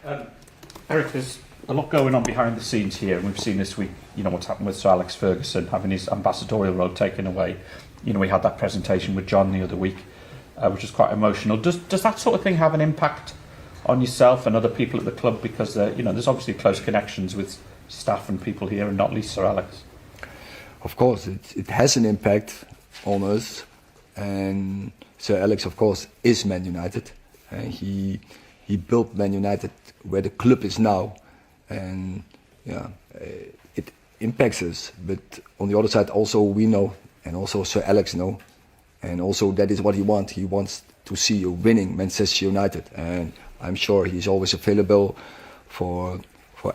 Erik, there's a lot going on behind the scenes here, and we've seen this week, what's happened with Sir Alex Ferguson having his ambassadorial role taken away. We had that presentation with John the other week, which was quite emotional. Does that sort of thing have an impact on yourself and other people at the club? Because there's obviously close connections with staff and people here, and not least Sir Alex. Of course, it has an impact on us, and Sir Alex, of course, is Man United. He built Man United where the club is now, and it impacts us. But on the other side, also we know, and also Sir Alex know, and also that is what he wants. He wants to see a winning Manchester United, and I'm sure he's always available for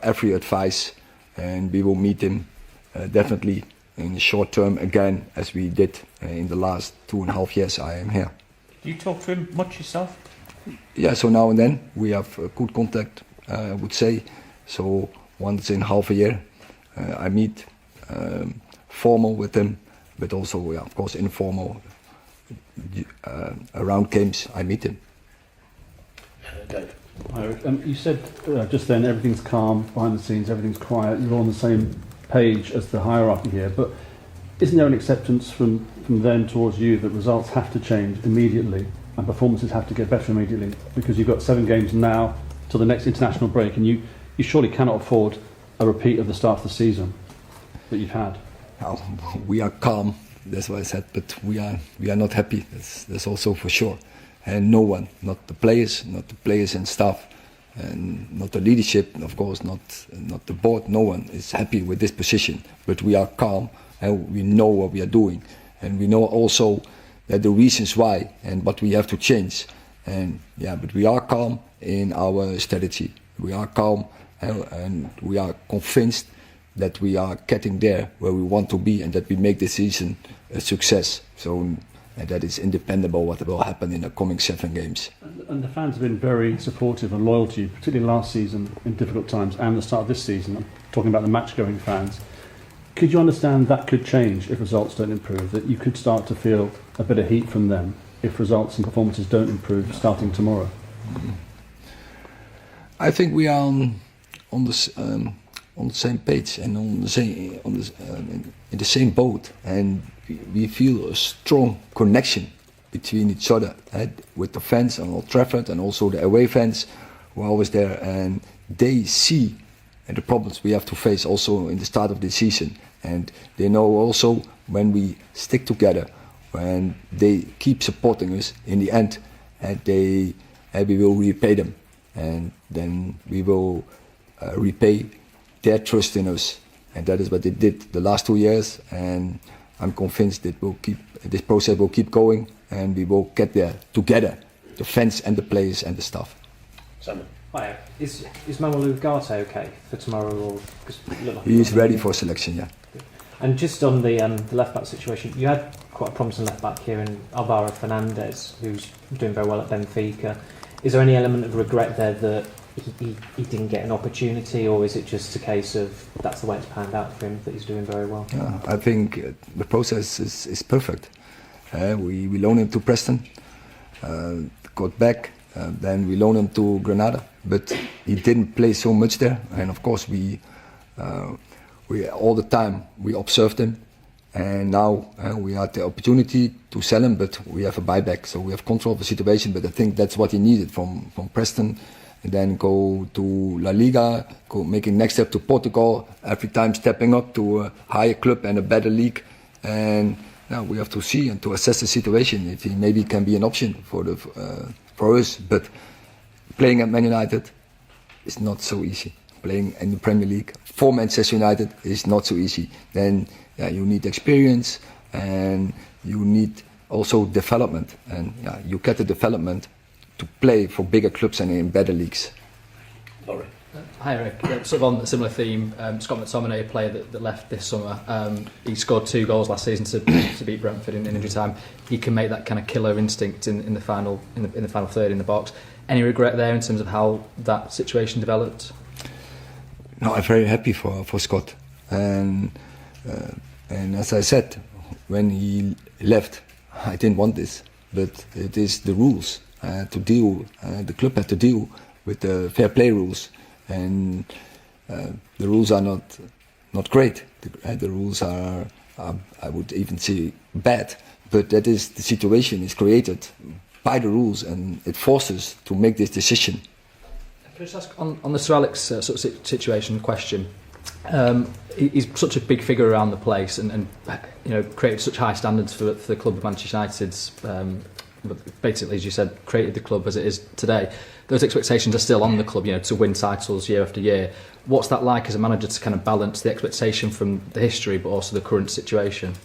every advice, and we will meet him definitely in the short term again, as we did in the last 2.5 years I am here. Do you talk to him much yourself? Yeah, so now and then we have good contact, I would say. So once in half a year I meet formal with him, but also, of course, informal. Around games I meet him. Dave. Hi, Erik. You said just then everything's calm, behind the scenes, everything's quiet, you're on the same page as the hierarchy here, but isn't there an acceptance from them towards you that results have to change immediately and performances have to get better immediately, because you've got 7 games now till the next international break, and you surely cannot afford a repeat of the start of the season that you've had? Now, we are calm, that's what I said, but we are not happy, that's also for sure. And no one, not the players and staff, and not the leadership, of course, not the board, no one is happy with this position. But we are calm, and we know what we are doing, and we know also that the reasons why and what we have to change. And but we are calm in our strategy. We are calm, and we are convinced that we are getting there where we want to be, and that we make this season a success. So that is independent of what will happen in the coming 7 games. And the fans have been very supportive and loyal to you, particularly last season in difficult times and the start of this season. I'm talking about the match-going fans. Could you understand that could change if results don't improve, that you could start to feel a bit of heat from them if results and performances don't improve starting tomorrow? I think we are on the same page and in the same boat, and we feel a strong connection between each other, with the fans on Old Trafford and also the away fans who are always there, and they see the problems we have to face also in the start of the season, and they know also when we stick together, when they keep supporting us in the end, and we will repay them, and then we will repay their trust in us, and that is what they did the last 2 years, and I'm convinced that this process will keep going, and we will get there together, the fans and the players and the staff. Simon. Hi, is Mamadou Ugarte okay for tomorrow? Or he is ready for selection, yeah. And just on the left back situation, you had quite a promising left back here in Álvaro Fernandes, who's doing very well at Benfica. Is there any element of regret there that he didn't get an opportunity, or is it just a case of that's the way it's panned out for him, that he's doing very well? Yeah, I think the process is perfect. We loaned him to Preston, got back, then we loaned him to Granada, but he didn't play so much there, and of course we all the time we observed him, and now we had the opportunity to sell him, but we have a buyback, so we have control of the situation. But I think that's what he needed from Preston, and then go to La Liga, making next step to Portugal, every time stepping up to a higher club and a better league. And now we have to see and to assess the situation if he maybe can be an option for us. But playing at Man United is not so easy. Playing in the Premier League for Manchester United is not so easy. Then you need experience, and you need also development, and you get the development to play for bigger clubs and in better leagues. Laurie. Hi Erik, sort of on a similar theme, Scott McTominay, a player that left this summer, he scored 2 goals last season to beat Brentford in injury time. He can make that kind of killer instinct in the final third in the box. Any regret there in terms of how that situation developed? No, I'm very happy for Scott, and as I said, when he left, I didn't want this, but it is the rules to deal. The club had to deal with the fair play rules, and the rules are not great. The rules are I would even say bad, but that is the situation is created by the rules, and it forces to make this decision. Can I just ask on the Sir Alex sort of situation question? He's such a big figure around the place, and you know, created such high standards for the club of Manchester United's. Basically, as you said, created the club as it is today. Those expectations are still on the club, you know, to win titles year after year. What's that like as a manager to kind of balance the expectation from the history, but also the current situation?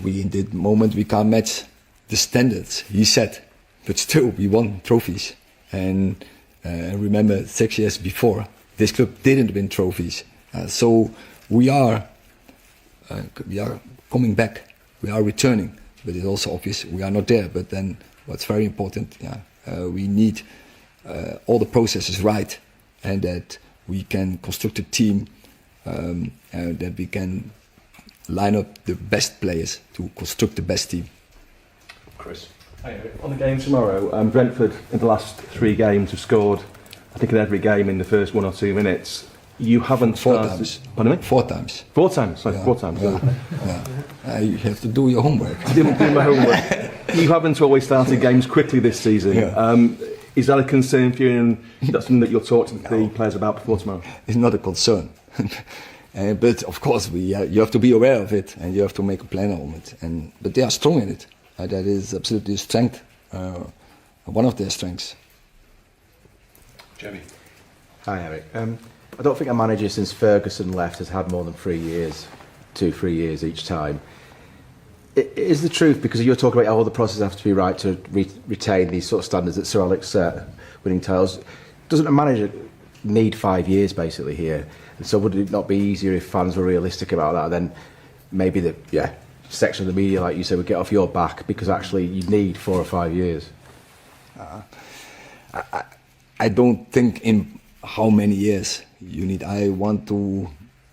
In the moment we can't match the standards he set, but still we won trophies. And remember, 6 years before, this club didn't win trophies. So we are coming back, we are returning, but it's also obvious we are not there. But then what's very important, we need all the processes right, and that we can construct a team, that we can line up the best players to construct the best team. Chris. Hi, Erik. On the game tomorrow, Brentford in the last 3 games have scored, I think in every game in the first 1 or 2 minutes. You haven't Four started... times. Pardon me? 4 times. 4 times, sorry, Yeah. 4 times. Yeah. You have to do your homework. Didn't do my homework. You haven't always started games quickly this season. Yeah. Is that a concern for you, and that's something that you'll talk to the players about before tomorrow? It's not a concern. But of course, you have to be aware of it, and you have to make a plan on it. But they are strong in it. That is absolutely a strength, one of their strengths. Jamie. Hi, Erik. I don't think a manager since Ferguson left has had more than 3 years, 2-3 years each time. Is the truth, because you're talking about all the processes have to be right to retain these sort of standards that Sir Alex set, winning titles, doesn't a manager need 5 years basically here? And so would it not be easier if fans were realistic about that? Then maybe the section of the media, like you said, would get off your back, because actually you need 4 or 5 years. I don't think in how many years you need. I want to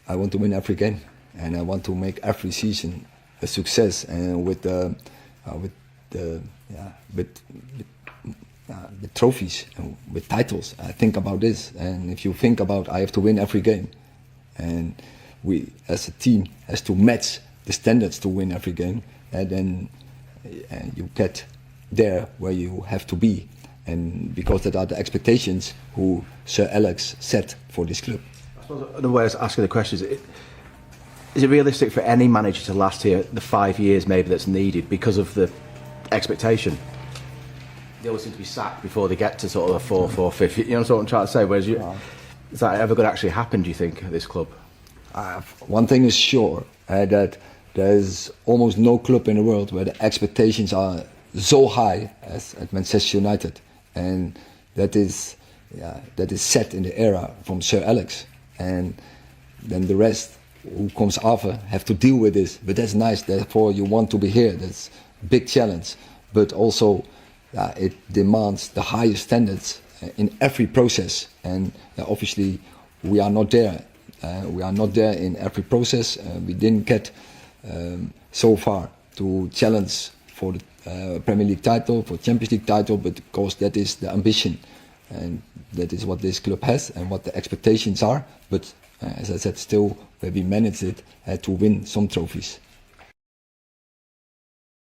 win every game, and I want to make every season a success. And with trophies and with titles, I think about this. And if you think about, I have to win every game, and we as a team has to match the standards to win every game, and then you get there where you have to be. And because that are the expectations who Sir Alex set for this club. I suppose another way of asking the question is it realistic for any manager to last here the 5 years maybe that's needed because of the expectation? They always seem to be sacked before they get to sort of a 4th or 5th. You know what I'm trying to say? Whereas is that ever going to actually happen, do you think, at this club? One thing is sure, that there's almost no club in the world where the expectations are so high as at Manchester United. And that is set in the era from Sir Alex, and then the rest who comes after have to deal with this. But that's nice. Therefore, you want to be here. That's a big challenge. But also, it demands the highest standards in every process. And obviously, we are not there. We are not there in every process. We didn't get so far to challenge for the Premier League title, for Champions League title, but of course that is the ambition, and that is what this club has and what the expectations are. But as I said, still where we managed it, had to win some trophies.